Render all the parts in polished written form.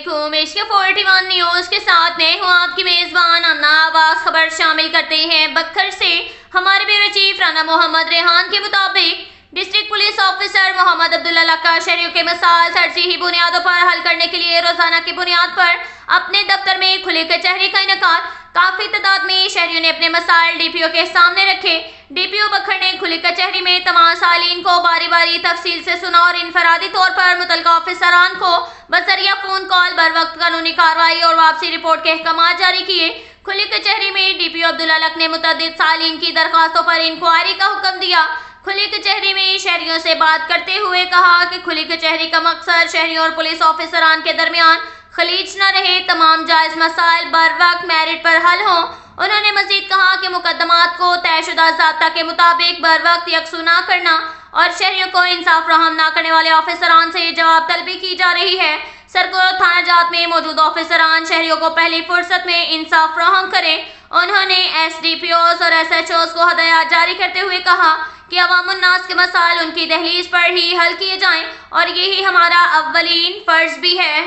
علیکم، عشق 41 نیوز کے ساتھ میں ہوں آپ کی میزبان امنا عباس۔ خبر شامل کرتے ہیں بکھر سے۔ ہمارے بیورو چیف رانا محمد ریحان کے مطابق ڈسٹرکٹ پولیس آفیسر محمد عبداللہ کا شہریوں کے مسائل ترجیحی بنیادوں پر حل کرنے کے لیے روزانہ کی بنیاد پر اپنے دفتر میں کھلی کچہری کا انعقاد۔ کافی تعداد میں شہریوں نے اپنے مسائل ڈی پی او کے سامنے رکھے۔ ڈی پی او بکھر نے کھلی کچہری میں تمام سائلین کو باری باری تفصیل سے سنا اور انفرادی طور پر متعلقہ آفیسران کو بذریعہ فون کال بروقت قانونی کارروائی اور واپسی رپورٹ کے احکامات جاری کیے۔ کھلی کچہری میں ڈی پی او عبداللہ نے متعدد سائلین کی درخواستوں پر انکوائری کا حکم دیا۔ کھلی کچہری میں شہریوں سے بات کرتے ہوئے کہا کہ کھلی کچہری کا مقصد شہریوں اور پولیس آفیسران کے درمیان خلیج نہ رہے، تمام جائز مسائل بروقت میرٹ پر حل ہوں۔ انہوں نے مزید کہا کہ مقدمات کو طے شدہ ضابطہ کے مطابق بروقت یکسو نہ کرنا اور شہریوں کو انصاف فراہم نہ کرنے والے آفیسران سے جواب طلبی کی جا رہی ہے۔ سرگودہ تھانہ جات میں موجود آفیسران شہریوں کو پہلی فرصت میں انصاف فراہم کریں۔ انہوں نے ایس ڈی پی اوز اور ایس ایچ اوز کو ہدایات جاری کرتے ہوئے کہا کہ عوام الناس کے مسائل ان کی دہلیز پر ہی حل کیے جائیں اور یہی ہمارا اولین فرض بھی ہے۔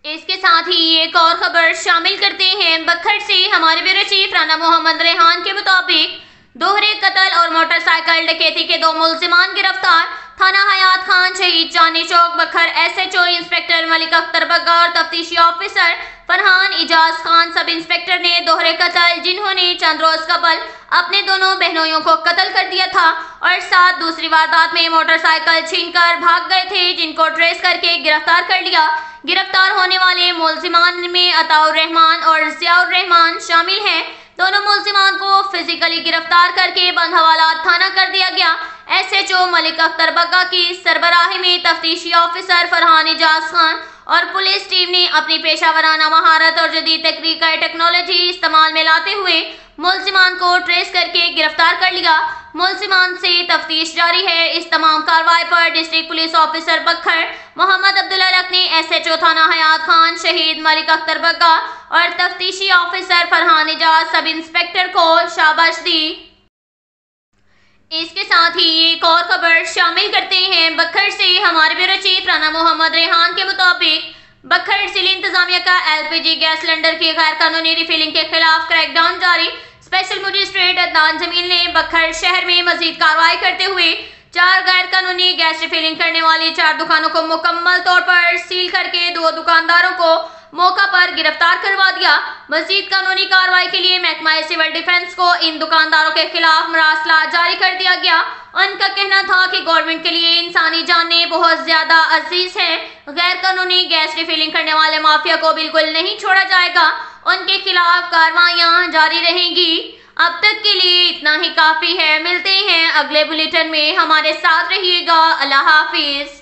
اس کے ساتھ ہی ایک اور خبر شامل کرتے ہیں بکھر سے۔ ہمارے بیورو چیف رانا محمد ریحان کے مطابق دوہرے قتل اور موٹر سائیکل ڈکیتی کے 2 ملزمان گرفتار۔ تھانہ حیات خان شہید چاندنی چوک بکھر S H O inspector Malik Akhtar بگا اور تفتیشی آفیسر فرحان اعجاز خان سب انسپکٹر نے دوہرے قتل، جنہوں نے چند روز قبل اپنے دونوں بہنوئیوں کو قتل کر دیا تھا اور ساتھ دوسری واردات میں موٹر سائیکل چھین کر بھاگ گئے تھے، جن کو ٹریس کر کے گرفتار کر لیا۔ گرفتار ہونے والے ملزمان میں عطاء الرحمان اور ضیاء الرحمان شامل ہیں۔ دونوں ملزمان کو فزیکلی گرفتار کر کے بند حوالات تھانہ کر دیا گیا۔ S H O Malik Akhtar بگا کی سربراہی میں تفتیشی آفیسر فرحان اعجاز خان اور پولیس ٹیم نے اپنی پیشہ ورانہ مہارت اور جدید ٹیکنالوجی استعمال میں لاتے ہوئے ملزمان کو ٹریس کر کے گرفتار کر لیا۔ ملزمان سے تفتیش جاری ہے۔ اس تمام کارروائی پر ڈسٹرکٹ پولیس آفیسر بکھر محمد عبداللہ نے ایس ایچ او تھانہ حیات خان شہید ملک اختر بگا اور تفتیشی آفیسر فرحان اعجاز سب انسپکٹر کو شاباش دی۔ اس کے ساتھ ہی ایک اور خبر شامل کرتے ہیں بکھر سے۔ ہمارے بیورو چیف رانا محمد ریحان کے مطابق بکھر ضلع انتظامیہ کا L P G gas cylinder کی غیر قانونی ریفلنگ کے خلاف کریک ڈاؤن جاری۔ اسپیشل مجسٹریٹ عدنان جمیل نے بکھر شہر میں مزید کارروائی کرتے ہوئے 4 غیر قانونی گیس ریفلنگ کرنے والی 4 دکانوں کو مکمل طور پر سیل کر کے 2 دکانداروں کو موقع پر گرفتار کروا دیا۔ مزید قانونی کارروائی کے لیے محکمہ سول ڈیفنس کو ان دکانداروں کے خلاف مراسلات جاری کر دیا گیا۔ ان کا کہنا تھا کہ گورنمنٹ کے لیے انسانی جانیں بہت زیادہ عزیز ہیں۔ غیر قانونی گیس ریفلنگ کرنے والے مافیا کو بالکل نہیں چھوڑا جائے گا۔ ان کے خلاف کارروائیاں جاری رہیں گی۔ اب تک کے لیے اتنا ہی کافی ہے۔ ملتے ہیں اگلے بلیٹن میں، ہمارے ساتھ رہیے گا۔ اللہ حافظ۔